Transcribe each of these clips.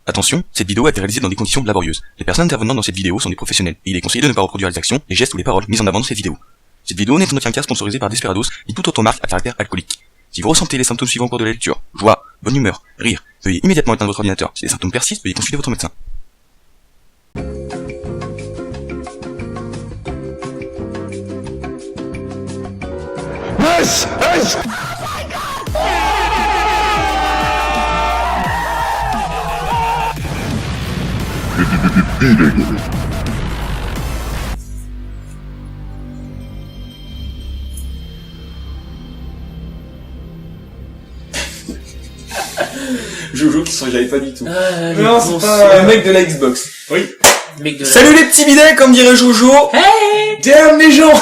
Attention, cette vidéo a été réalisée dans des conditions laborieuses. Les personnes intervenant dans cette vidéo sont des professionnels, et il est conseillé de ne pas reproduire les actions, les gestes ou les paroles mises en avant dans cette vidéo. Cette vidéo n'est en aucun cas sponsorisée par Desperados, ni toute autre marque à caractère alcoolique. Si vous ressentez les symptômes suivants au cours de la lecture, joie, bonne humeur, rire, veuillez immédiatement éteindre votre ordinateur. Si les symptômes persistent, veuillez consulter votre médecin. Jojo qui s'en j'avais pas du tout. Non, c'est pas... le mec de la Xbox. Oui. Salut les petits bidets, comme dirait Jojo. Hey, damn les gens.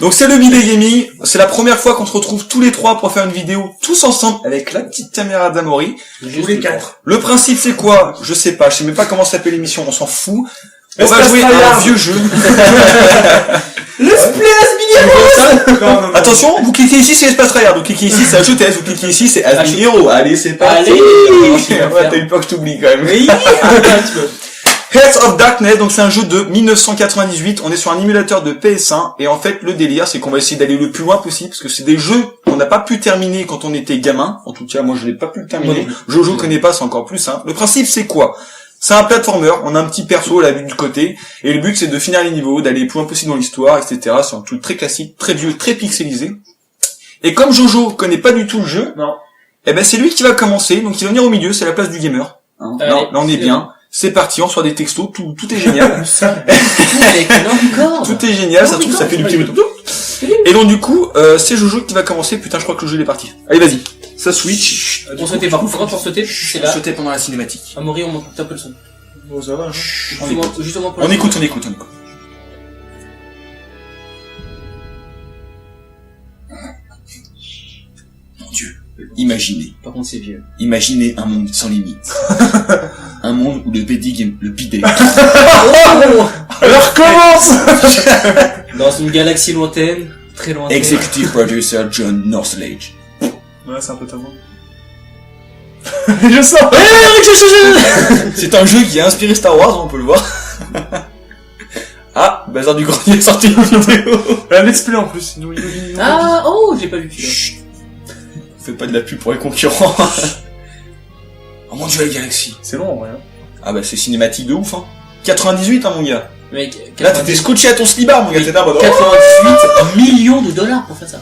Donc c'est le bidet gaming. C'est la première fois qu'on se retrouve tous les trois pour faire une vidéo tous ensemble avec la petite caméra d'Amaury. tous les quatre. Le principe c'est quoi? Je sais pas. Je sais même pas comment s'appelle l'émission. On s'en fout. On va Espace jouer à un Tryhard. vieux jeu. Let's play non. Attention, vous cliquez ici, c'est Espace Tryhard. Vous cliquez ici, c'est HTS. Vous cliquez ici, c'est As Hero. Allez, c'est parti. Allez. Ouais, t'as eu peur que je t'oublie quand même. Oui. Hearts of Darkness, donc c'est un jeu de 1998, on est sur un émulateur de PS1, et en fait le délire c'est qu'on va essayer d'aller le plus loin possible, parce que c'est des jeux qu'on n'a pas pu terminer quand on était gamin, en tout cas moi je l'ai pas pu le terminer, Jojo connaît pas, c'est encore plus simple. Le principe c'est quoi? C'est un platformer, on a un petit perso à la vue du côté, et le but c'est de finir les niveaux, d'aller le plus loin possible dans l'histoire, etc. C'est un truc très classique, très vieux, très pixelisé. Et comme Jojo connaît pas du tout le jeu, Non. eh ben c'est lui qui va commencer, donc il va venir au milieu, c'est la place du gamer. Hein. Allez, Là on est bien. C'est parti, on reçoit des textos, tout est génial. Tout est génial, ça se trouve, ça fait du petit bouton. Et donc du coup, c'est Jojo qui va commencer. Putain, je crois que le jeu il est parti. Allez, vas-y. Ça switch. On sautait par contre, quand on sautait, c'est là. Sauter pendant la cinématique. Amaury, on monte un peu le son. Bon, ça va, hein. Justement pour On le écoute. Mon Dieu, imaginez. Par contre, c'est vieux. Imaginez un monde sans limite. Un monde où le bidet. Alors commence. Dans une galaxie lointaine, très lointaine. Executive Producer John Northledge. Ouais, c'est un peu ta voix. Je sens. C'est un jeu qui a inspiré Star Wars, on peut le voir. Ah, Bazar du Grenier est sorti une vidéo. Un let's play en plus. Ah, oh, j'ai pas vu celui-là. Chut. Fais pas de la pub pour les concurrents. Oh mon dieu, la galaxie. C'est long, en vrai. Hein. Ah bah c'est cinématique de ouf, hein. 98, hein, mon gars. Mec, Là, t'étais scotché à ton slibard, mon gars. T'étais en mode, oh, 98 millions de dollars pour faire ça.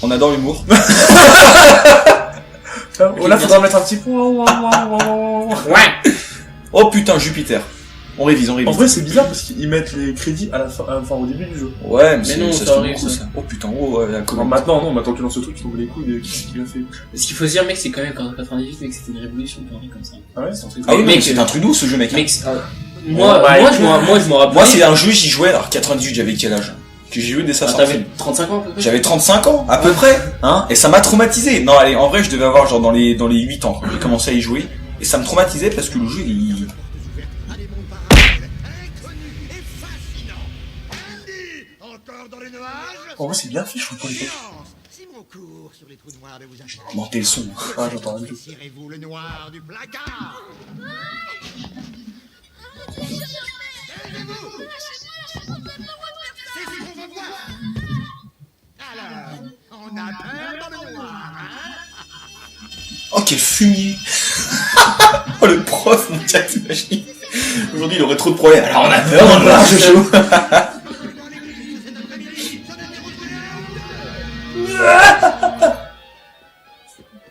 on adore l'humour. Oh, là, faudra mettre un petit point. Ouais. Oh putain, Jupiter. On révise. En vrai, c'est bizarre parce qu'ils mettent les crédits à la fin, enfin, au début du jeu. Ouais, Mais c'est- non, ça ça se arrive, trouve, ça. Oh putain, oh, la Non, commande. maintenant que tu lances ce truc, tu tombes les couilles de qui a fait. Ce qu'il faut se dire, mec, c'est quand même qu'en 98, mec, c'était une révolution pour comme ça. Ah ouais, C'est un truc. Ah oui, mec, mais c'est un truc d'ouf, ce jeu, mec. Hein. Mec, moi, bah, je m'en rappelle. Moi, c'est un jeu, j'y jouais, alors 98, j'avais quel âge? Que j'ai joué dès sa sortie. T'avais 35 ans, à peu près. J'avais 35 ans, à peu près, hein, et ça m'a traumatisé. Non, allez, en vrai, je devais avoir genre dans les 8 ans, quand j'ai commencé à y jouer, et ça me traumatisait parce que le jeu, il... En vrai, c'est bien fait, je trouve, pour les potes. C'est mon cours sur les trous noirs de vous acheter. Augmenter le son. Ah, j'entends rien du tout. Tirez-vous le noir du placard. C'est ce qu'on va voir. Alors, on a peur dans le noir, hein? Oh, quel fumier. Oh, le prof, mon gars, t'imagines. Aujourd'hui, il aurait trop de problèmes. Alors, on a peur dans le noir, je joue.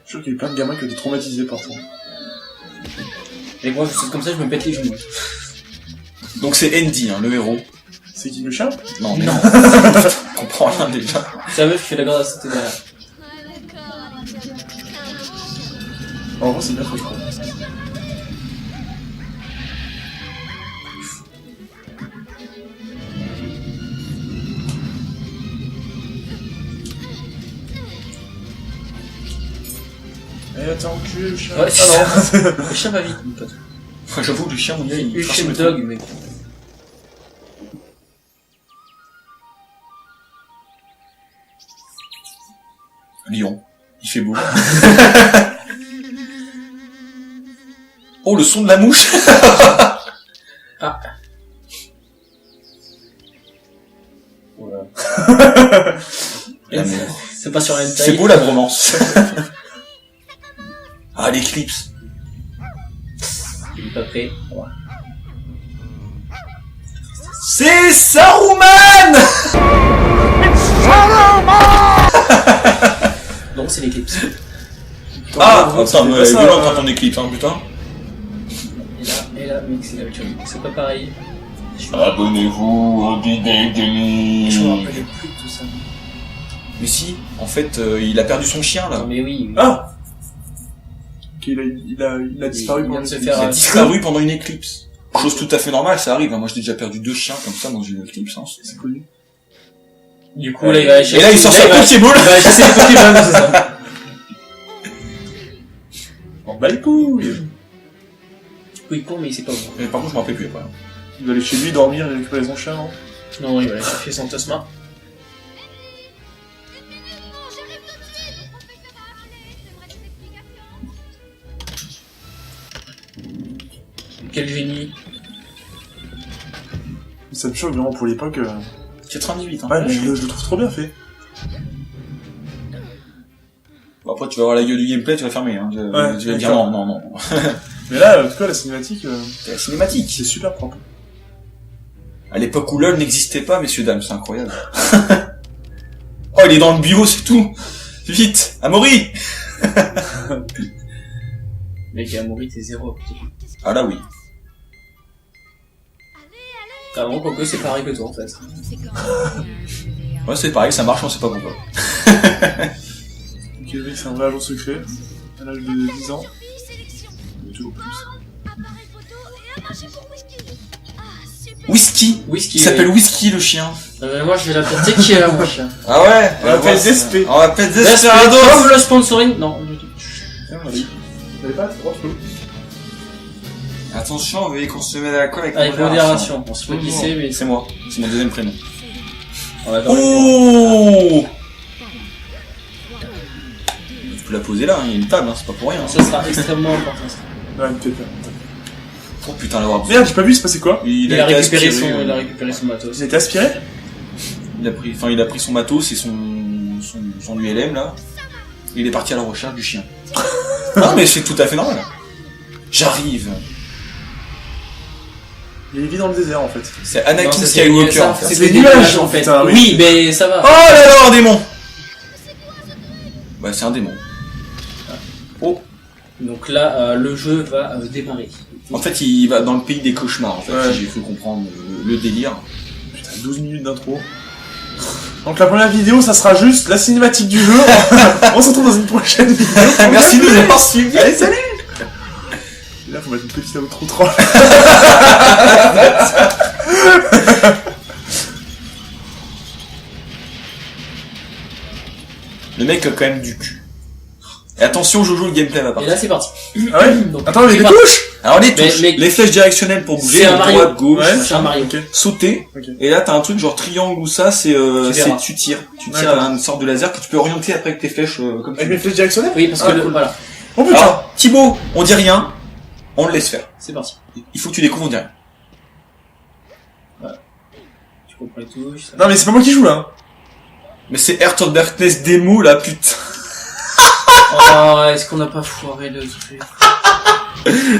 Je suis sûr qu'il y a eu plein de gamins qui ont été traumatisés par ça. Et moi, je suis comme ça, je me pète les genoux. Donc, c'est Andy, hein, le héros. C'est qui le chat? Non, mais non. Je comprends rien déjà. C'est la meuf qui fait la grâce, c'était derrière. En vrai, c'est bien fait, je crois. Eh, t'es enculé, le chat. Ouais, c'est ça. Le chien va vite, mon pote. J'avoue, le chien, mon gars, il Le crache chien le dog, mec. Lyon. Il fait beau. Oh, le son de la mouche. Ah. L'amour. C'est pas sur la C'est beau la bromance. Ah, l'éclipse. Il est pas prêt. Ouais. C'est Saruman. Non, c'est l'éclipse. Ah, Attends, putain, mais c'est pas ça, violent quand on éclipse, hein, putain. Et là, mec, c'est la même chose. C'est pas pareil. Abonnez-vous au bidet Je me de rappelais plus de tout ça. Mais si, en fait, il a perdu son chien, là. Non, mais oui. Ah Ok, il a disparu Il vient pendant de se une Il a faire... disparu pendant une éclipse. Chose tout à fait normale, ça arrive. Hein. Moi, j'ai déjà perdu 2 chiens comme ça dans une éclipse. Hein. C'est connu. Du coup, là, il va aller chercher... Et là, il sort sa il va Pokéball. aller chercher les Pokémon, c'est ça. Oh, bah les couilles. Oui, con, mais il sait pas où. Mais par contre, je m'en rappelle plus après. Il va aller chez lui dormir et récupérer son chien, non? Non, il va aller chercher son Tosma. Quel génie. Ça me choque vraiment pour l'époque. 98, hein. Ouais, mais je le trouve trop bien fait. Bon, après, tu vas voir la gueule du gameplay, tu vas fermer. Hein. Ouais, Je vais dire d'accord. non. Mais là, en tout cas, la cinématique, C'est la cinématique. c'est super propre. À l'époque où LOL n'existait pas, messieurs, dames, c'est incroyable. Oh, il est dans le bio, c'est tout. Vite, Amaury. Mec, Amaury, t'es zéro. Ah là, oui. Ah bon, quoique c'est pareil que toi, en fait. Ouais, c'est pareil, ça marche, on sait pas pourquoi. Ok, le mec, c'est un vrai agent secret. À l'âge de 10 ans. Mais toujours plus. Whisky. Whisky. Il s'appelle Whisky, le chien. Moi, je vais l'appeler qui est là, mon chien. Ah ouais. On l'appelle Despé. On l'appelle Comme Desperado. le sponsoring. Non, du tout. Vous n'avez pas droit de Attention, veuillez consommer de l'alcool avec Avec modération. On se fait glisser, mais C'est moi, c'est mon deuxième prénom. on va dans les Oh. Tu peux la poser là, hein, il y a une table, hein, c'est pas pour rien. points. Ça sera extrêmement important. Ça. Ouais, une tête. Oh putain, l'avoir Merde, j'ai pas vu, c'est passé quoi? Il a été récupéré aspiré, son, il a récupéré son matos. Il a été aspiré? il a pris son matos et son ULM là. Il est parti à la recherche du chien. Non mais c'est tout à fait normal. J'arrive. Il vit dans le désert en fait. C'est Anakin Non, ça, c'est- Skywalker ça, en fait. c'est des des nuages, nuages en fait. putain, oui. Oui, mais ça va. Oh là là, un démon. Bah c'est un démon. Donc là, le jeu va démarrer. En fait, il va dans le pays des cauchemars en fait. Ouais. Si j'ai cru comprendre le délire. Putain, 12 minutes d'intro. Donc la première vidéo, ça sera juste la cinématique du jeu. On se retrouve dans une prochaine vidéo. Merci de nous avoir suivis. Allez, salut! Et là, faut mettre une petite outro troll. Le mec a quand même du cul. Et attention, Jojo, le gameplay va Et partir. là, c'est parti. Ah ouais? Donc, Attends, il y a c'est des parti. touches! Alors les touches, mais- les flèches directionnelles pour bouger, C'est un Mario. droite, gauche, Ouais. C'est un Mario. Ok. sauter. Ok. Et là, t'as un truc genre triangle ou ça, c'est verras. tu tires. Tu tires D'accord. à une sorte de laser que tu peux orienter après avec tes flèches comme tu Avec veux. mes flèches directionnelles? Oui, parce que Ah, le, cool. voilà, Oh putain! Alors, Thibaut, on dit rien, on le laisse faire. c'est parti. Il faut que tu découvres, on dit rien. Tu comprends les touches. Ça. Non, mais c'est pas moi qui joue là. Mais c'est Heart of Darkness démo là, putain. Oh, est-ce qu'on n'a pas foiré le truc?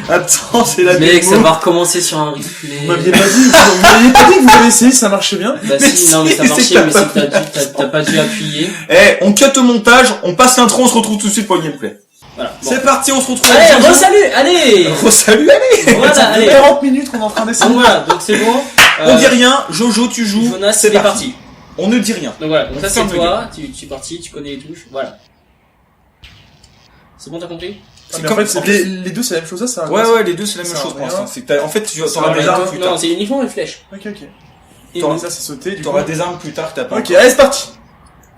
Attends, c'est la Mec, démo. ça va recommencer sur un replay. Vous m'aviez pas dit, vous m'aviez pas dit que vous avez essayé, ça marchait bien. Bah Mais si, non mais ça si, marchait, c'est mais pas c'est que t'as pas dû appuyer. Eh, on cut au montage, on passe l'intro, on se retrouve tout de suite pour le gameplay. Voilà. Bon. C'est parti, on se retrouve. Allez, avec Jojo. salut, allez. Oh, salut, allez. Voilà, Ça fait allez. 40 minutes qu'on est en train Donc d'essayer. voilà, donc c'est bon. On dit rien, Jojo, tu joues. Jonas, c'est c'est parti. On ne dit rien. Donc voilà, donc ça c'est Ferme le toi, tu es parti, tu connais les touches, voilà. C'est bon, t'as compris? Ah, mais en fait, les deux c'est la même chose, ça, c'est un Ouais, les deux c'est la même Ça chose a pour rien. l'instant. C'est que en fait, tu Ça auras a des rien. armes plus Non, tard. c'est uniquement les flèches. Ok, ok. Et T'auras nous. ça, c'est sauté, du coup. T'auras des armes plus tard que t'as pas. Ok, allez, c'est parti!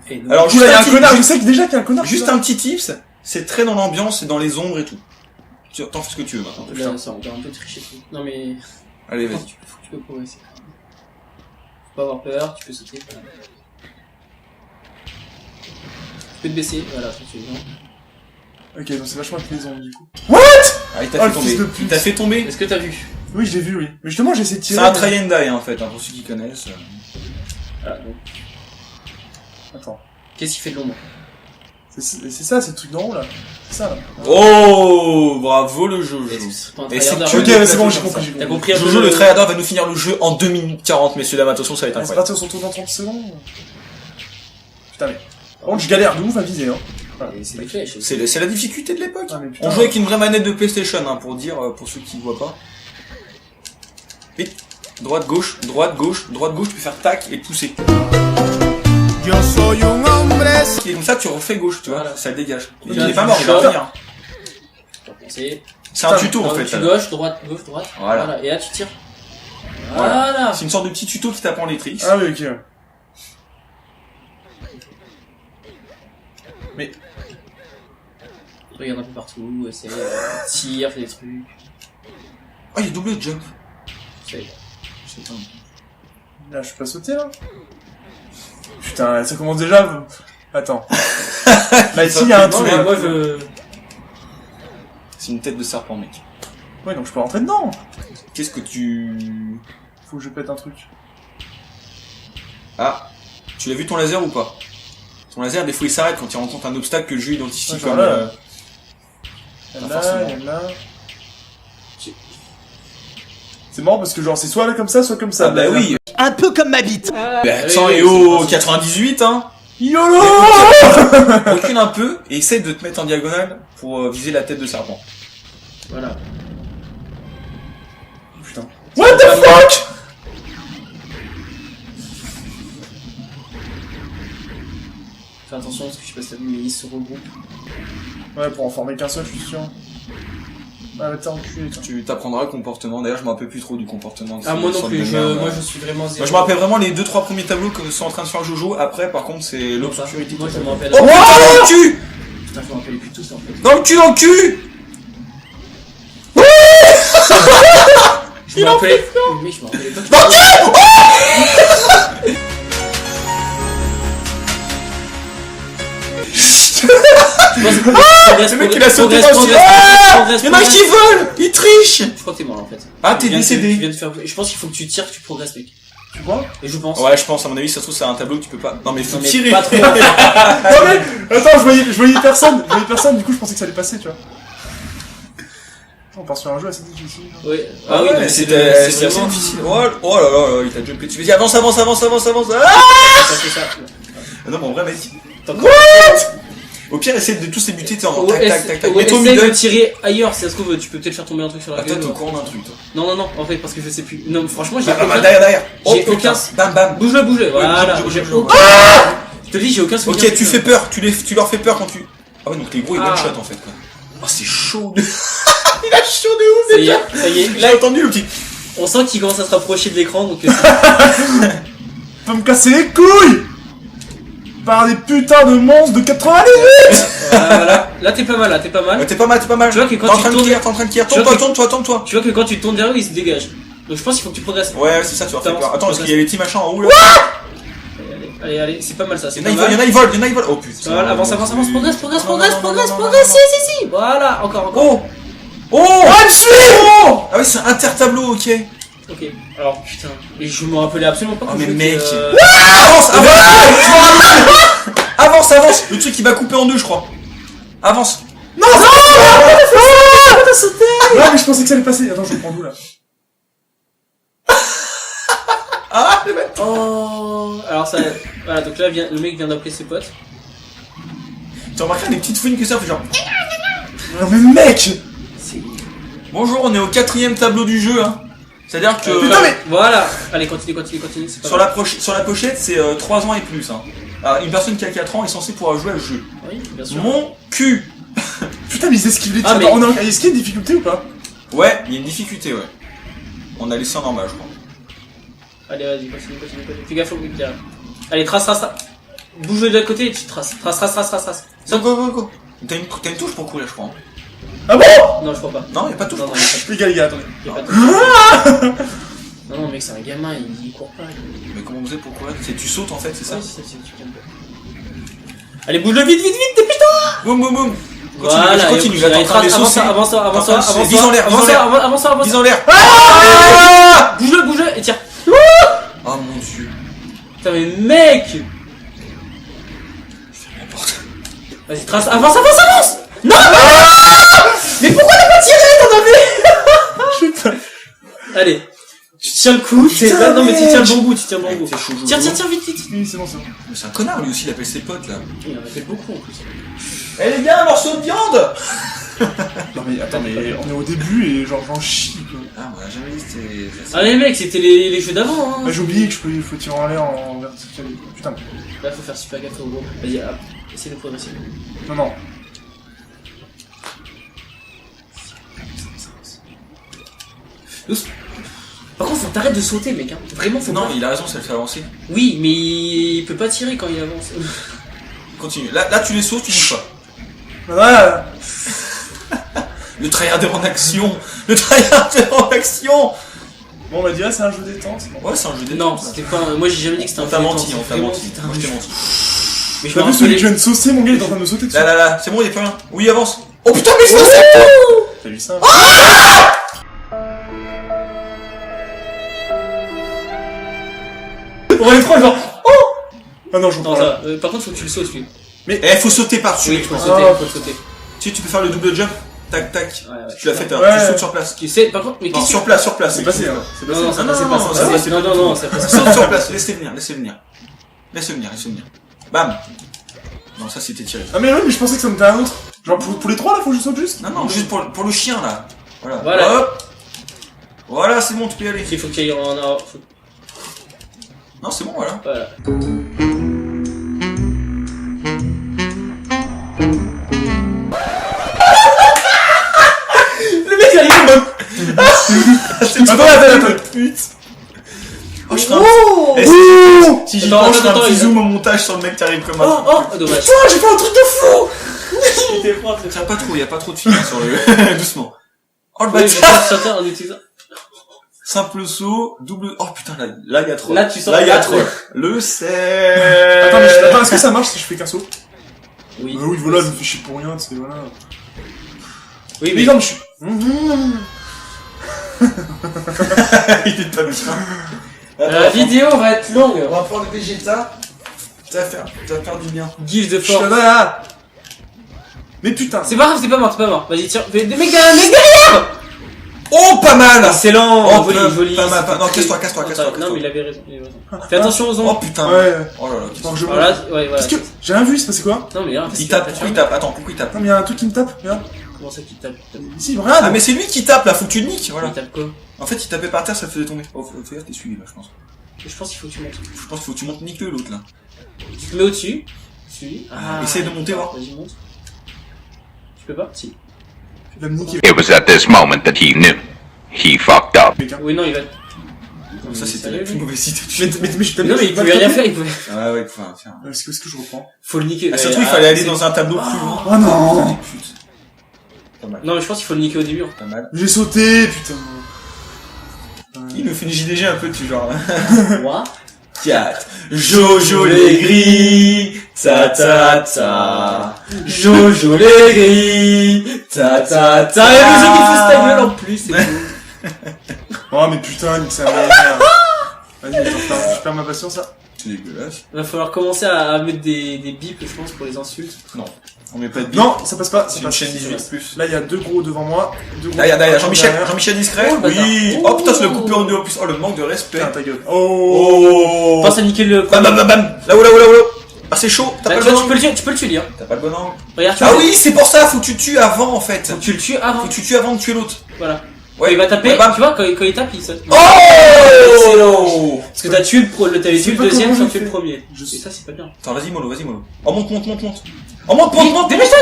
Et nous. Alors, Du coup, là, il y a un petit- connard, je sais que déjà qu'il y a un connard. Juste un petit tips, c'est très dans l'ambiance et dans les ombres et tout. Tu t'en fais ce que tu veux maintenant. Là, ça, on va un peu tricher. Non mais... Allez, vas-y. Tu peux progresser. Faut pas avoir peur, tu peux sauter. Voilà. Tu peux te baisser, voilà, tranquillement. Ok, donc c'est vachement avec les ondes, du coup. What? Ah, il Oh, t'a le fait fils de tomber. pute. Il t'a fait tomber. Est-ce que t'as vu? Oui, je l'ai vu, oui. Mais justement, j'ai essayé de C'est tirer. un try and die, en fait, hein, pour ceux qui connaissent. Voilà, donc. Attends. Qu'est-ce qu'il fait de l'ombre? C'est ça, c'est le truc d'en haut, là. C'est ça, là. Oh, bravo le Jojo. C'est pas un Et c'est tryharder, que Ok, ouais. c'est bon, j'ai comme ça. compris. T'as compris un peu Jojo, le tryharder, va nous finir le jeu en 2 minutes 40, messieurs, dames, attention, ça va être Ah, c'est incroyable. parti, on se retrouve dans 30 secondes. Putain, mais. Par contre, je galère de ouf à viser, hein. C'est des flèches. C'est la difficulté de l'époque. Ah, mais putain. On joue avec une vraie manette de PlayStation, hein, pour dire, pour ceux qui voient pas. Vite. Droite, gauche, droite, gauche, droite, gauche, tu peux faire tac et pousser. Yo soy un hombre. Et comme ça, tu refais gauche, tu vois, Voilà. ça dégage. Il Bien, est pas mort, il va tu revenir. C'est C'est un tuto, en tu fait. là. gauche, droite, gauche, droite. Voilà. Et là, tu tires. Voilà. Voilà. C'est une sorte de petit tuto qui t'apprend les tricks. Ah, oui, ok. Regarde un peu partout, essaie, tire, fais des trucs. Oh, il y a double jump. C'est- C'est dingue. Là, je peux pas sauter, là. Putain, ça commence déjà. Attends. Bah, ici, il y a un Non, truc. mais moi, je... C'est une tête de serpent, mec. Ouais, donc je peux rentrer dedans. Qu'est-ce que tu... Faut que je pète un truc. Ah, tu l'as vu ton laser ou pas? Ton laser, des fois, il s'arrête quand il rencontre un obstacle que le jeu identifie Ouais, comme... genre là. Il y en Pas a, forcément. il y en a. C'est marrant parce que genre c'est soit là comme ça, soit comme ça. Ah bah oui. Un peu comme ma bite. Bah, attends, oui, et oui, oh, c'est 98, hein. YOLO. Recule un peu et essaie de te mettre en diagonale pour viser la tête de serpent. Voilà. Putain. What the fuck? Fais attention parce que je sais pas si t'as vu, mais ils se regroupent. Ouais, pour en former qu'un seul, je suis sûr. Ouais, mais t'es enculé, toi. Tu t'apprendras le comportement. D'ailleurs, je me rappelle plus trop du comportement. de Ah, ce- moi non sorte plus, de merde. moi je suis vraiment zéro. Moi, je me rappelle vraiment les 2-3 premiers tableaux que sont en train de faire Jojo. Après, par contre, c'est l'obscurité. Moi je me rappelle. Oh, putain, dans le cul! Putain, je me rappelle plus tout ça en fait. Dans le cul, dans le cul! Je me rappelais. Mais je me rappelais pas. Dans le cul! Le mec, il a sauté dessus. Il y en a qui volent! Il triche! Je crois que t'es mort en fait. Ah, t'es Tu viens de- décédé. tu viens de faire- Je pense qu'il faut que tu tires, que tu progresses, mec. Tu vois? Et je pense. Ouais, je pense, à mon avis, ça se trouve, c'est un tableau que tu peux pas. Non, mais faut Non, mais tirer. pas trop. Non mais, attends, je voyais personne, du coup je pensais que ça allait passer, tu vois. On part sur un jeu assez difficile. Oui. Ah oui, non, mais c'est c'est vraiment. difficile. Oh là là, il t'a jumpé dessus. Vas-y, avance. Ah C'est ça. non, mais en vrai, mec. T'as- Au pire, essaie de tous les buter, t'es en Oh, tac. ouais, Mets-toi au essaye de middle. tirer ailleurs, si ça se trouve, tu peux peut-être faire tomber un truc sur la Ah, toi, gueule. t'es au courant d'un truc, toi. Non, en fait, parce que je sais plus. Non, franchement, j'ai Bah, aucun. derrière. Oh, J'ai putain. aucun- Bam. Bouge-le, voilà. bouge, J'ai bouge. aucun- Je te dis, j'ai aucun souvenir. Ok, tu fais peur, tu leur fais peur quand tu... Ah ouais, donc les gros, ils Ah. one shot, en fait, quoi. Oh, c'est chaud de... Il a chaud de ouf, Ça y est. J'ai Là, entendu le petit... on sent qu'il commence à se rapprocher de l'écran, donc. Faut me casser les couilles par des putains de monstres de 98. Voilà. Là, t'es pas mal, Ouais, t'es pas mal. Tu vois que quand T'es en tu train de tournes- cuire, t'es en train de cuire. tu vois que- Tourne-toi. Tu vois que quand tu tournes derrière eux, ils se dégagent. Donc je pense qu'il faut que tu progresses. Ouais, c'est ça, tu leur fais T'avances, peur. Attends, parce progresse. qu'il y a les petits machins en haut, là. Allez, c'est pas mal ça. C'est Il y en pas a, mal. il y en a, ils volent. Oh, putain. Voilà, avance, progresse, Non, si. Voilà, encore. Oh. Ah, me suit. Ah oui, c'est intertableau, ok. Ok, alors putain, et je me rappelais absolument pas Oh, que mais je mec. jouais Avance. Le truc, il va couper en deux, je crois. Avance. Ouais, mais je pensais que ça allait passer. Attends, je le prends d'où là? Ah, le mec. Oh, alors ça, voilà, donc là le mec vient d'appeler ses potes. Tu remarqueras des petites fouines que ça fait genre... Non mais mec! C'est... Bonjour, on est au 4ème tableau du jeu, hein. C'est-à-dire que... Putain, mais- Voilà, allez, continue, c'est pas Sur grave. la pochette, c'est 3 ans et plus, hein. Alors, une personne qui a 4 ans est censée pouvoir jouer à ce jeu. Oui, bien sûr. Mon cul. Putain, mais ils esquivent les tirs. Ah, mais- Attends, est-ce qu'il y a une difficulté ou pas? Ouais, il y a une difficulté, ouais. On a laissé en normal, je crois. Allez, vas-y, continue. Fais gaffe au mec derrière. Allez, trace. Bouge de l'autre côté et tu traces. Trace. Go. T'as une touche pour courir, je crois. Ah bon? Non, je crois pas. Non, y'a pas de touche. Non, Les gars, attendez. y a pas de... Non, mec, c'est un gamin, il court pas. Mais comment vous faites pour courir? C'est tu sautes en fait, c'est ça? Ouais, c'est tu calmes pas. Allez, bouge-le vite, dépêche-toi! Boum. Voilà, continue, et attends, allez, trace, les avance, saucer. avance, avance, Attends, avance, vise en l'air, vise en avance, l'air. avance, avance, Vise en l'air. bouge-le, et tire. Oh mon dieu. Putain, mais mec! Vas-y, trace, avance, avance, avance! Non! Mais pourquoi t'as pas tiré, t'en avais? Putain. Allez. Tu tiens le coup, non mais tu tiens le bon bout, tu tiens le bon bout. C'est chaud, Tiens, tiens, tiens, vite, vite. Oui, c'est bon, c'est bon. Mais c'est un connard lui aussi, il appelle ses potes là. Il en a fait beaucoup en plus. Eh les gars, un morceau de viande. Non mais attends, mais on est au début et genre j'en chie quoi. Ah, on a jamais dit que c'était... Ah les mecs, c'était les jeux d'avant, hein. Bah j'ai oublié que il faut tirer en l'air en vertical. Putain. Là, faut faire super gaffe au gros. Vas-y, hop, essaye de progresser. Non, non. Par contre, faut que t'arrêtes de sauter, mec, hein. Vraiment, faut Non, pas. il a raison, ça le fait avancer. Oui, mais il peut pas tirer quand il avance. Continue. Là tu les sautes, tu bouges pas. Voilà. Le tryharder en action. Le tryharder en action. Bon, on va dire c'est un jeu détente. Bon. Ouais, c'est un jeu détente. Non, ça. c'était pas. Moi, j'ai jamais dit que c'était un On t'a jeu menti, détente, on t'a vraiment, menti. c'était un Moi je t'ai jeu. menti. Mais je T'as me vu celui rappelais. que je viens de saucer, mon gars, il est en train de me sauter dessus. Là, c'est bon, il est plus rien. Oui, avance. Oh putain, mais je le sais. T'as vu ça? On va les trois, genre. Ah non, j'en Non, prends. ça. Par contre, faut que tu le sautes, lui. Eh, faut sauter par-dessus. Oui, mec, faut je le pense. sauter, faut le sauter. Tu peux faire le double jump. Tac, tac. Ouais, ouais. Tu l'as fait, Ouais. tu sautes sur place. Tu sais, par contre, mais Non, qu'est-ce sur place. C'est passé, hein. C'est que. passé. Non, non, ça Non, passait non, pas, non, ça ça passait. passait Non, pas non, du non, tout. ça passait Saute pas. sur place, laissez venir. Laissez venir. Bam. Non, ça c'était tiré. Ah mais oui, mais je pensais que ça me était un autre. Genre pour les trois là, faut que je saute juste. Non, juste pour le chien là. Voilà. Voilà. Hop. Voilà, c'est bon, tu peux y aller. Il faut qu'il y ait en. Non, c'est bon, voilà. Voilà. Le mec il arrive en mode. Attends. Pute. Oh, je Oh! Eh, si j'y Attends, pense, je fais un attends, petit il- zoom au montage sur le mec qui arrive comme Oh, un. oh, dommage. Putain, j'ai fait un truc de fou. Il était froid, c'est Tiens, pas trop, y a pas trop de films sur le. Doucement. Oh le Oui, mais bâtard. ça, ça, en utilisant. Simple saut, double. Oh putain, là y a trop. Là, tu sens Là y a là, trop. ouais. Le c'est. Attends, est-ce que ça marche si je fais qu'un saut? Oui. Oui, voilà, je me fais chier pour rien, tu sais, voilà. Oui, Mais mais. genre, je suis. Il est pas bien. La vidéo va être longue. On va prendre le Vegeta. Ça va faire du bien. Give de Je suis force. là. Mais putain. C'est pas grave, c'est pas mort, c'est pas mort. Vas-y, tire. Des mecs derrière. Oh, pas mal. Excellent. Oh, Joli. pas mal. Non, C'était- casse-toi. Non, mais il avait raison. Fais attention aux Oh ombres. putain. Ouais. Oh là là. qu'est-ce Attends, que- je Voilà, ouais, voilà. Parce que j'ai rien vu, c'est passé quoi? Non, mais là, Il tape, pourquoi il tape? Attends, pourquoi il tape? Non, mais y a un truc qui me tape, regarde. Comment ça qu'il tape? Ici, regarde. Ah, mais c'est lui qui tape là, faut que tu le niques, voilà. Il tape quoi? En fait, il tapait par terre, ça le faisait tomber. Oh, faut dire que t'es suivi là, je pense. Je pense qu'il faut que tu montes. Je pense qu'il faut que tu montes nique l'autre là. Tu te mets au-dessus. Suis. Essaye de monter, voir. Vas-y, monte. Tu peux pas? Si. Il va me niquer. It was at this moment that he knew. He fucked up. Oui, non, il va. Comme ça, c'était Sérieux, la plus lui mauvaise idée. Mais je t'ai Non, mais il pouvait rien faire, il pouvait. Ah ouais, enfin, tiens. Est-ce que je reprends? Faut le niquer. Ah, surtout, il fallait aller dans un tableau plus loin. Oh non. Putain. Pas mal. Non, mais je pense qu'il faut le niquer au début. Pas mal. J'ai sauté, putain. Il nous fait une JDG un peu du genre. Moi? 4. Jojo les gris, ta. Jojo les gris, ta. Et le jeu qui fout ta gueule en plus, c'est cool. Oh, mais putain, nique sa mère. Vas-y, je perds ma patience là. C'est dégueulasse. Va falloir commencer à mettre des bips, je pense, pour les insultes. Non. On met pas de bip. Non, ça passe pas. C'est Ça une passe. chaîne 18+. Là, il y a deux gros devant moi. Deux gros. Là, il y a Jean-Michel. derrière. Jean-Michel discret. Oh, le bâtard. Oui. Oh putain, c'est le coupé en deux en plus. Oh, le manque de respect. Putain, ta gueule. Oh. Oh. Pense à niquer le Bam premier. bam bam bam. Là-haut. Ah, c'est chaud. T'as Bah, pas tu le vois, bon angle. tu peux le tuer, hein. T'as pas le bon angle. Regarde, tu Ah vois. oui, c'est pour ça, faut que tu tues avant en fait. Faut que tu le tues avant. Faut que tu tues avant de tuer l'autre. Voilà. Ouais. Quand il va taper, Ouais, bam. tu vois, quand il tape, il saute. Oh. Parce que t'as tué t'avais tué le pas deuxième comment sans j'ai tuer le fait. premier. Je Et sais. ça, c'est pas bien. Attends, vas-y mollo. Oh monte. Oh monte. Dépêche-toi.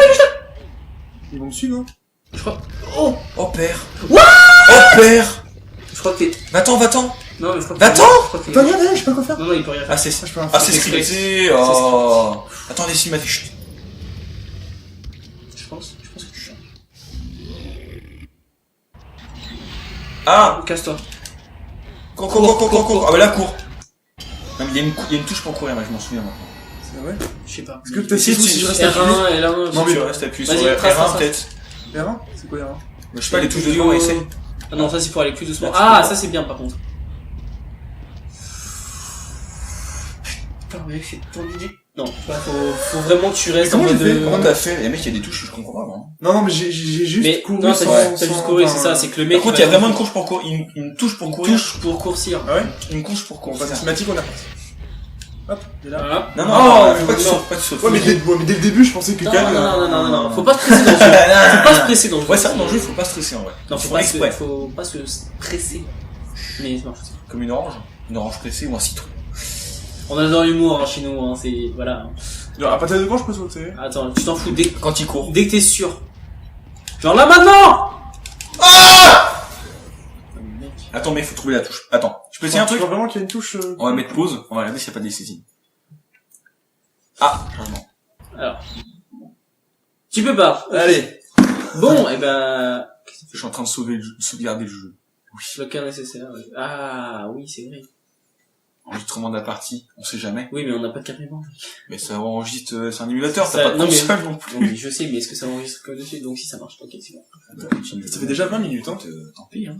Ils vont me suivre, hein. Je crois. Oh! Oh père. Oh père. Je crois que t'es. Va-t'en. Non, mais je crois que Va-t'en. Je crois que Attends, t'es. regarde, je sais pas quoi faire. Non, il peut rien faire. Ah c'est Je peux rien ah faire. c'est c'est scripté. Oh. Attends les cinématiques. Chut. Je pense que tu changes. Ah. Casse-toi. Cours. Ah bah là cours. Non mais il y a une touche pour courir, là, je m'en souviens maintenant. Ah ouais. Je sais pas. Est-ce que peut-être Si, si je reste appuyé? R1, L1, Non, Si mais tu restes appuyé vas-y, sur trace, R1 trace. peut-être. R1? C'est quoi R1? Je sais pas, les touches de devant, essaie. Ah non, ça c'est pour aller plus doucement. Là, tu Ah, peux ça c'est bien par contre. Putain, mec, c'est tendu. Non, faut vraiment que tu restes comment en j'ai mode. fait Comment t'as fait? Les mecs, il y a des touches, je comprends pas, moi. Non, non, mais j'ai juste Mais couru non, sans... t'as sans- juste couru, c'est ça, c'est que le mec. Par contre, il y a vraiment une touche pour courir, une touche pour courir. touche pour courcir. Ah ouais? Une couche pour Bon, courir. pas de cinématique, on a reparti. Hop, il est là. Voilà. Non, Oh, non, faut pas que tu non. sautes, pas que tu sautes. Ouais, mais dès le début, je pensais que Non, Cal... non, faut pas se presser dans le jeu. Faut pas se presser dans le jeu. Ouais, ça, dans le jeu, faut pas stresser, en vrai. Non, Ils faut font pas, exprès. faut pas se presser. Mais ça marche. Comme une orange pressée ou un citron. On adore l'humour hein, chez nous, hein, c'est. Voilà. À partir de quand je peux sauter? Attends, tu t'en fous dès Quand il court. que t'es sûr. Genre là maintenant. Attends, mec, faut trouver la touche. Attends, je peux essayer un Tu truc? vois vraiment qu'il y a une touche... On va mettre pause, on va regarder s'il n'y a pas des saisines. Ah, changement. Alors. Tu peux pas. Allez. Bon, et ben. Je suis en train de sauvegarder le jeu. Le cas nécessaire. Ouais. Ah oui, c'est vrai. Enregistrement de la partie, on sait jamais. Oui, mais on n'a pas de carte mémoire. Mais ça enregistre, c'est un émulateur, Ça- t'as pas de non, mais- console non plus. Oui, je sais, mais est-ce que ça enregistre que dessus? Donc si ça marche, ok, c'est bon. Ça fait déjà 20 minutes, hein. Tant pis, hein.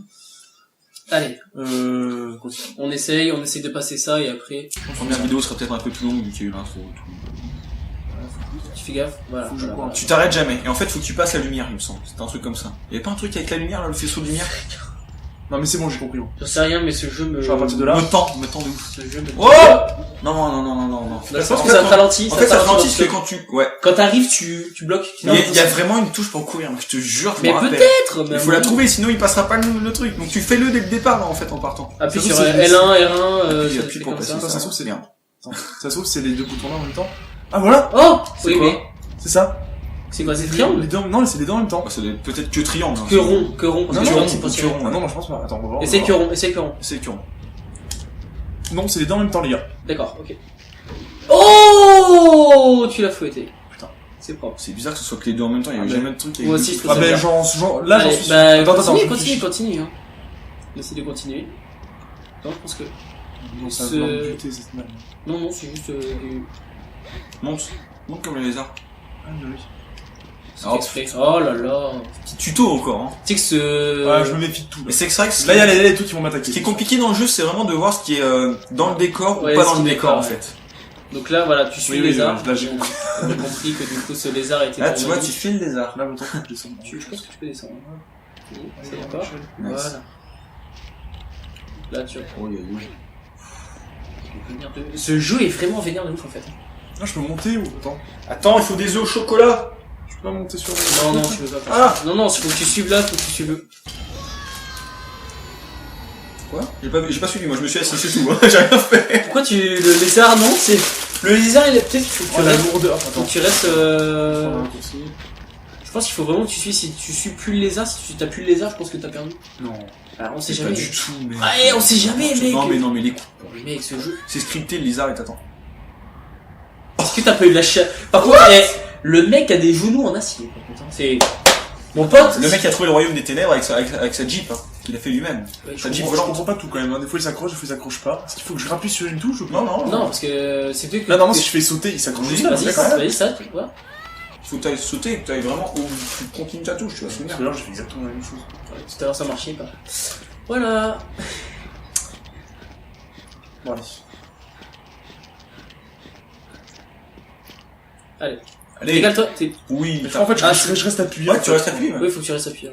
Allez, Continue. on essaye de passer ça et après, La première vidéo sera peut-être un peu plus longue vu qu'il y a eu l'intro et tout. tu fais gaffe. Voilà. Faut que je voilà, cours. voilà. Tu t'arrêtes jamais. Et en fait, faut que tu passes la lumière, il me semble. C'est un truc comme ça. Y'a pas un truc avec la lumière, là, le faisceau de lumière? Non, mais c'est bon, j'ai compris. J'en sais rien, mais ce jeu me. Je suis à partir de là. Me tend de ouf. Ce jeu me. Oh! Non. Je pense que ça te ralentit. En fait, ça te ralentit, c'est parce que quand tu, ouais. quand t'arrives, tu bloques. Mais il y a vraiment une touche pour courir, je te jure, je Mais me rappelle. peut-être. Il faut la trouver, sinon il passera pas le truc. Donc tu fais-le dès le départ, là, en fait, en partant. Appuie Ça sur se trouve, c'est- L1, R1, Appuie, ça appuie fait pour comme passer ça. ça. Ça se trouve, c'est- Merde. Attends, ça se trouve, c'est les deux boutons là en même temps. Ah, voilà! Oh, C'est oui, quoi mais C'est ça. c'est quoi, c'est triangle? Les deux, non, c'est les deux en même temps. Bah, ça doit être peut-être que triangle. hein. Que rond, parce Non, que non, triangle, non, c'est pas que triangle. rond. Ah non, moi je pense pas. Attends, on va voir. Essaye que rond, essaye que rond. C'est que rond. Non, c'est les deux en même temps, les gars. D'accord, ok. Oh, tu l'as fouetté. Putain, c'est propre. C'est bizarre que ce soit que les deux en même temps, il y a Ah, jamais de truc avec Moi deux aussi, je trucs. trouve Ah, ça ben, bien. là, j'en Allez, suis sûr. bah, Attends, continue, je continue, réfléchis. continue, hein. Essaye de continuer. Non, je pense que... Non, ça Ce- va me buter, cette merde. Non, c'est juste du... Monte comme les lézards. Ah, mais oui. C'est Oh, exprès. Oh là là. Petit tuto encore, hein. Tu sais que ce... Ouais, je me méfie de tout. Mais Là, c'est que c'est vrai que là, il y a les trucs qui vont m'attaquer. ce qui est compliqué dans le jeu, c'est vraiment de voir ce qui est dans le décor Ouais, ou pas ce dans qui le est décor, en décor, fait. Donc là, voilà, tu suis Oui, le oui, lézard. là, j'ai compris. On a compris que du coup, ce lézard était... Là, ton tu vois, ami. tu fais le lézard. Là, autant que je descends. Je pense que tu peux descendre. C'est Nice. d'accord. Voilà. Là, tu Oh, il y a deux. vénère de... Ce jeu est vraiment vénère de ouf, en fait. Ah, je peux monter ou... Attends. Attends, il faut des œufs au chocolat. Je peux pas monter sur Non, non, tu veux pas faire Ah ça. Non, non, faut que tu suives là, faut que tu suives le... Quoi? J'ai pas suivi, moi je me suis assis, c'est tout, hein. J'ai rien fait. Pourquoi tu... Le lézard, non, c'est... Le lézard, il est peut-être... Faut que tu Oh, la restes... lourdeur. Faut Attends. que tu restes... Prends un raccourci. Je pense qu'il faut vraiment que tu suis... Si tu suis plus le lézard, si tu t'as plus le lézard, je pense que t'as perdu. Non. Alors, on sait Pas jamais. du tout, mais. Ouais, on sait jamais, mec. Non, mais les coups. Mais mec, ce jeu... C'est scripté, le lézard, il t'attend. Est-ce que t'as pas eu la chair... Par contre, le mec a des genoux en acier, par contre. Hein. C'est... Mon pote... Le mec a trouvé le royaume des ténèbres avec sa Jeep, hein, qu'il a fait lui-même. Ouais, je Sa Jeep Je volante. comprends pas tout quand même. Hein. Des fois, il s'accroche, des fois, il s'accroche pas. Est-ce qu'il faut que je rappuie sur une touche ou pas? Non, Non, parce que c'est peut-être que... Là, normalement, si je fais sauter, il s'accroche Oui, juste vas-y, après, Vas-y, quand même. vas-y, ça, tu vois. Faut que t'ailles sauter, que t'ailles vraiment où tu continues ta touche, tu vas souvenir. Parce que là, j'ai fait exactement la même chose. Ouais, tout à l'heure, ça marchait pas. Voilà. Bon, allez. Allez. Allez. Égale-toi, t'es... Oui. En fait, Ah, je reste appuyé. Ouais, tu restes appuyé, ouais. Oui, faut que tu restes appuyé.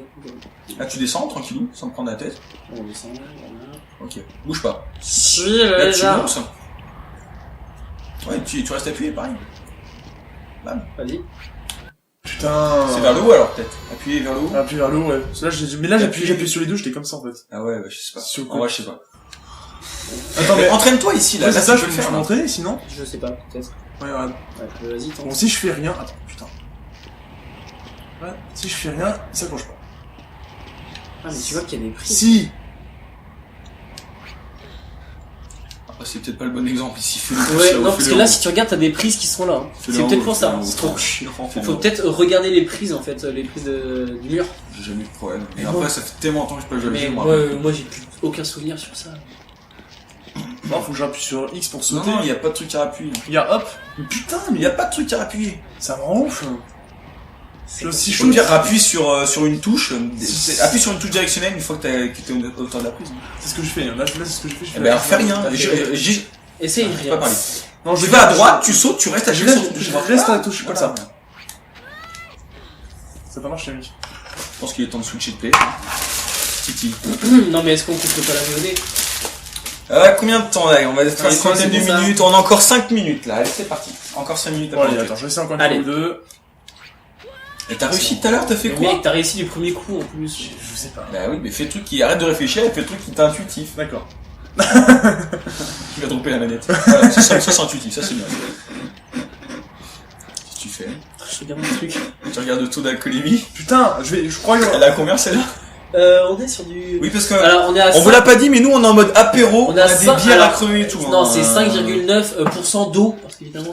Là, tu descends, tranquillou, sans te prendre la tête. On descend, voilà. Ok. Bouge pas. Si, le Là, tu lézard. montes. Ouais, tu restes appuyé, pareil. Vas-y. Putain. C'est vers le haut, alors, peut-être. Appuyé vers le haut. Appuyer vers le haut, ouais. Là, mais là, Appuie. j'appuie sur les deux, j'étais comme ça, en fait. Ah ouais, je sais pas. Sur le En vrai, je sais pas. Attends, Mais mais... entraîne-toi ici, là. Ouais, Là, c'est ça, tu je peux peux le faire. me là. montrer, sinon. Je sais pas, peut-être. Ouais, regarde. Ouais, vas-y, tente. Bon, si je fais rien... Attends, putain. Ouais, si je fais rien, il s'accroche pas. Ah, mais tu vois qu'il y a des prix. Si. Après, c'est peut-être pas le bon exemple ici. Fais-le Ouais, plus, non, parce que là, si tu regardes, t'as des prises qui sont là. Hein. C'est peut-être pour ça. C'est trop chiant. Faut peut-être regarder les prises, en fait, les prises du mur. J'ai jamais eu de problème. Et Mais après, bon. ça fait tellement longtemps que je peux pas jouer le Mais jeu, moi, moi. moi j'ai plus aucun souvenir sur ça. Non, faut que j'appuie sur X pour Non, sauter. non, il y a pas de truc à appuyer. Il y a hop. Mais putain, mais il y a pas de truc à appuyer. Ça me rend ouf. C'est aussi Je chaud. veux dire, appuie sur une touche, appuie sur une touche directionnelle une fois que t'es au hauteur de la prise. C'est ce que je fais. Là, c'est ce que je fais. Eh ben, fais rien. Essaye, Je peux pas parler. Non, Tu vas à droite, tu sautes, tu restes à Je chaque fois. reste à la touche comme Voilà. ça. Ça pas marché, mec. Je pense qu'il est temps de switcher de play. Titi. Non, mais est-ce qu'on coupe pas la VOD? Combien de temps là? On va faire une Allez, trentaine de c'est ça. minutes. On a encore 5 minutes là. Allez, c'est parti. Encore 5 minutes. Bon, allez, attends, je vais essayer encore une Allez. fois ou deux. Et t'as réussi tout à l'heure, t'as fait Mais quoi? mec, t'as réussi du premier coup en plus. Je sais pas. Bah oui, mais fais le truc qui arrête de réfléchir et fais le truc qui t'est intuitif. D'accord. Tu vas dropper la manette. Voilà, ça c'est intuitif, ça c'est bien. Qu'est-ce que tu fais? Je regarde mon truc. Tu regardes le taux d'alcoolémie. Putain, je crois que... Elle a combien celle-là? On est sur du... Oui, parce que Alors, on est à on vous l'a pas dit, mais nous on est en mode apéro. On On a a des cinq- bières à alors, crever et tout. Non, hein. c'est 5,9% d'eau, parce qu'évidemment,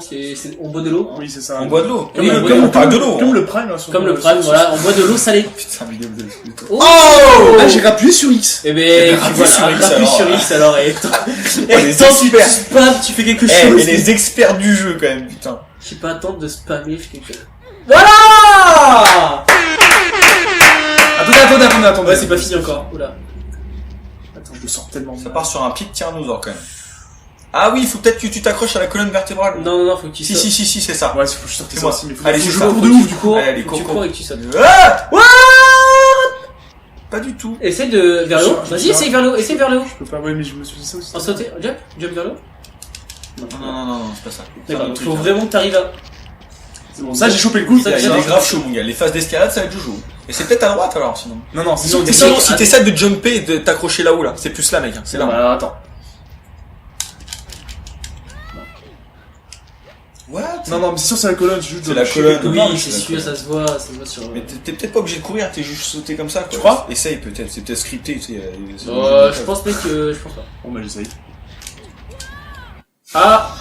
on boit de l'eau. Oui, c'est ça. On boit de l'eau. Oui, on boit Comme de on parle de l'eau. Comme le Prime. Là, sur Comme le Prime, voilà, on boit de l'eau salée. Putain, vidéo de Oh, Ah, j'ai rappuyé sur X. Eh ben, tu rappuie vois, sur X, rappuie alors. sur X alors, et les tant que tu experts. spams, tu fais quelque Eh, chose. mais les experts du jeu quand même, putain. Je sais pas attendre de spammer, je fais quelque chose. Voilà! Attendez. Ouais, c'est pas fini encore, oula. Attends, je le sors tellement Ça bien. part sur un pied de tyrannosaure quand même. Ah oui, il faut peut-être que tu t'accroches à la colonne vertébrale. Non, faut que tu Si, sautes. si, c'est ça. Ouais, faut que je sorte C'est ça moi. aussi, mais faut Allez, que c'est je ça. cours de Faut que ouf. tu cours, Allez, faut que tu cours. cours et que tu sautes. Ah Pas du tout. Essaye de, vers le haut. Vas-y, essaye vers le haut, essaye vers le haut. Je peux pas, ouais, mais je me suis dit ça aussi. En sauter, jump vers le haut. Non, c'est pas ça. D'accord, donc C'est un faut truc, vraiment que t'arrives à... C'est bon, ça, j'ai chopé le coup. Ça, Il est grave chaud, mon gars. Les phases d'escalade, ça va être joujou. Et c'est peut-être à droite alors, sinon. Non, sinon, Et sinon, si t'essaies de jumper et de t'accrocher là-haut, là, c'est plus là, mec. C'est là. Bah, alors, attends. What? Non, mais c'est sûr, c'est la colonne. C'est la colonne. Oui, Non, c'est je suis sûr, d'accord. ça se voit sur... Mais t'es peut-être pas obligé de courir, t'es juste sauté comme ça, quoi. Tu crois? Essaye peut-être, c'est peut-être scripté, tu sais. Je pense pas que... Je pense pas. Bon, bah, j'essaye. Ah,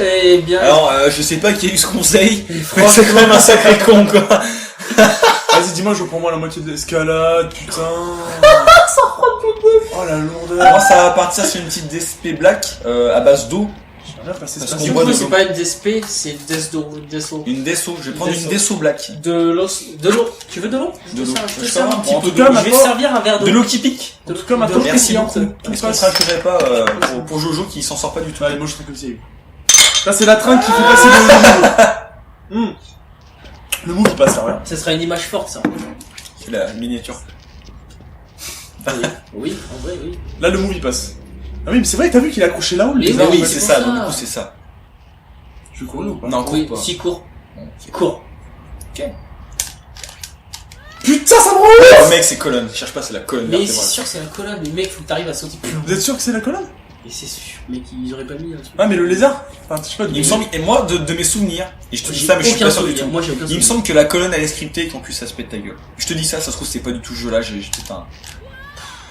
eh bien... Alors, je sais pas qui a eu ce conseil, mais franchement- c'est quand même un sacré con, quoi. Vas-y, dis-moi, je prends moi la moitié de l'escalade, putain. ça prend plus de... Oh, la lourdeur. Alors, ça va partir sur une petite DSP black, à base d'eau. J'aimerais bien passer Parce ce qu'on Du boit coup, de c'est l'eau. pas une DSP, c'est Deso. Une Desso, je vais prendre une Desso. Desso black. De l'eau. Tu veux de l'eau? De l'eau. Je te Je sers un peux petit un peu petit de peu l'eau. de Je vais l'eau. te servir un verre d'eau. De l'eau qui pique. En tout cas, maintenant, de l'eau Merci pétillante. beaucoup. Est-ce qu'on craquerait pas pour Jojo qui s'en sort pas du tout? Allez, moi, je serai comme ça. Là, c'est la train qui fait passer le mot. Le mot qui passe, là, regarde. Ça sera une image forte, ça. C'est la miniature. Oui, en vrai, oui. Là, le move il passe. Ah oui, mais c'est vrai, t'as vu qu'il est accroché là-haut, le Mais lézard, Oui, en fait. c'est pour ça, ça. donc du coup c'est ça. Je vais courir ou pas? Non, cours Oui, pas. si court. Ok. Court. Putain, ça me rend Oh, mec, c'est colonne. Cherche pas, c'est la colonne Mais c'est vertébrale. sûr que c'est la colonne, mais mec, faut que t'arrives à sauter plus loin. Vous êtes sûr que c'est la colonne? Et c'est sûr, mec, ils auraient pas mis un truc. Ah, mais le lézard? Enfin, je sais pas, Il me semble, et moi, de mes souvenirs, et je te dis J'ai ça, mais je suis aucun pas sûr du souvenir. tout. Moi, j'ai aucun Il me souvenir. semble que la colonne elle est scriptée et qu'en plus ça se pète ta gueule. Je te dis ça, ça se trouve c'est pas du tout ce jeu là, j'ai peut-être un...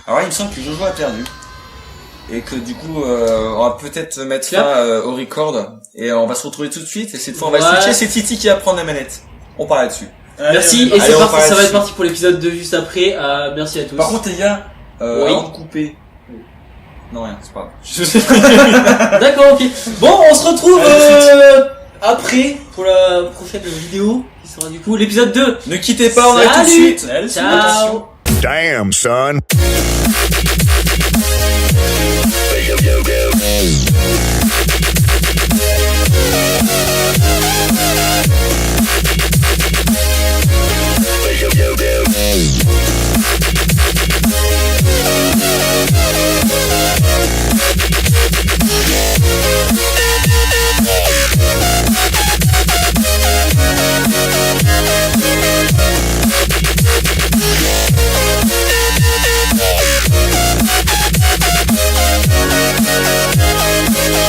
Alors là, il me semble que Jojo a perdu. Et que du coup, on va peut-être mettre Tiens. fin au record. Et on va se retrouver tout de suite. Et cette fois, on va Ouais. switcher. C'est Titi qui va prendre la manette. On part là-dessus. Merci, et Allez, c'est on parti, part ça va là-dessus. être parti pour l'épisode 2 juste après. Merci à tous. Par contre, les gars, Oui. avant de couper... Non, rien, c'est pas grave. D'accord, ok. Bon, on se retrouve après pour la prochaine vidéo qui sera du coup l'épisode 2. Ne quittez pas, on arrive tout de Salut. suite. Ciao. Damn, son.